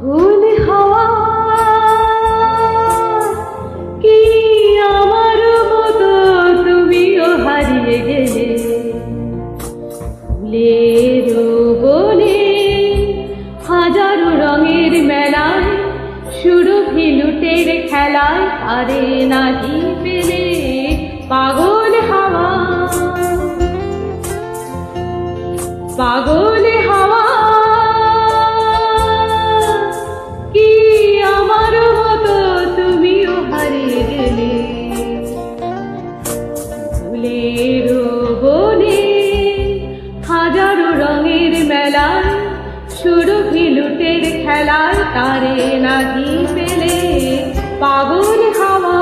পাগল হাওয়া কি আমার মতো তুমিও হারিয়ে গেলে ফুলের বনে হাজারো রঙের মেলায় সুরভি লুটের খেলায় তারে নাহি পেলে পাগল হাওয়া পাগল হাওয়া কি আমার মতো তুমিও হারিয়ে গেলে ফুলের বনে হাজারো রঙের মেলায় সুরভি লুটের খেলায় তারে নাহি পেলে পাগল হাওয়া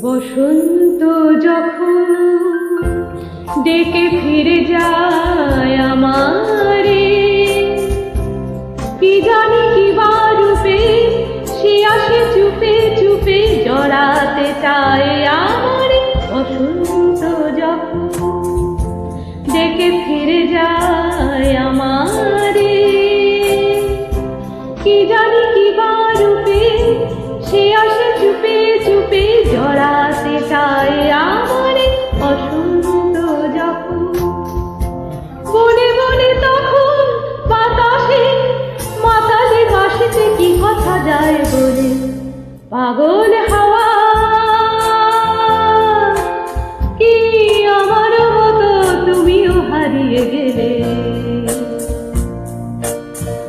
বসন্ত যখন ডেকে ফিরে যায় আমারে কি জানি কি বা রূপে সে আসে চুপে চুপে জড়াতে চায় আমারে বসন্ত যখন ডেকে ফিরে যায় আমারে কি জানি কি বা রূপে সে আসে চুপে চুপে জড়াতে চায় আমারে বসন্ত যখন বনে বনে তখন বাতাসে মাতালে বাসিতে কি কথা যায় বলে পাগল হাওয়া কি আমার মতো তুমিও হারিয়ে গেলে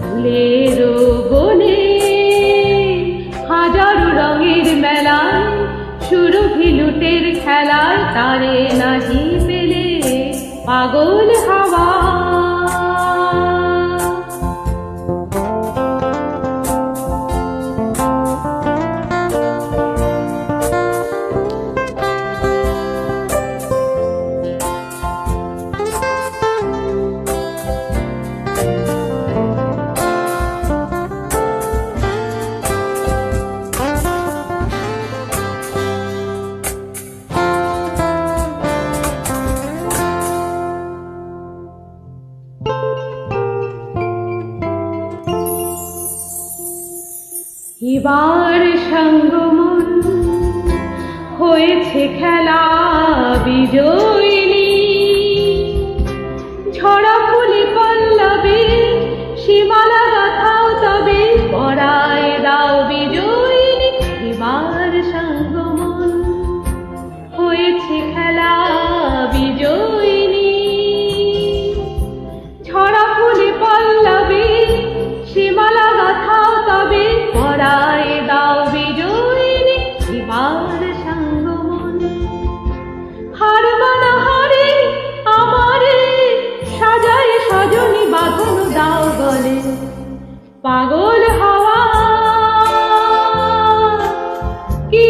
ফুলের বনে হাজারো রঙের মেলায় সুরভি লুটের খেলায় তারে নাহি পেলে পাগল হাওয়া এবার সঙ্গমন হয়েছে খেলা বিজয়িনী ঝরা ফুলে পল্লবে সীমালা গাথাও তবে পরায় দাও বিজয়িনী এবার সঙ্গমন হয়েছে খেলা বিজয়িনী ঝরা ফুলে পল্লবে সীমালা গাথাও তবে পরায় দাও বিজয়িনী এবার সঙ্গমন হার মানা হারে আমারে সাজায় সজনী বাঁধন দাও গলে পাগল হাওয়া কি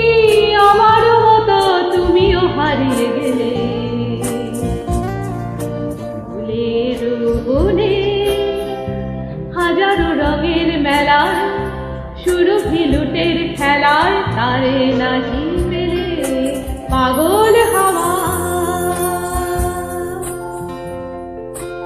আমার মতো তুমিও হারিয়ে গেলে ফুলের বনে হাজারো রঙের মেলায় সুরভি লুটের খেলায় তারে নাহি পেলে পাগল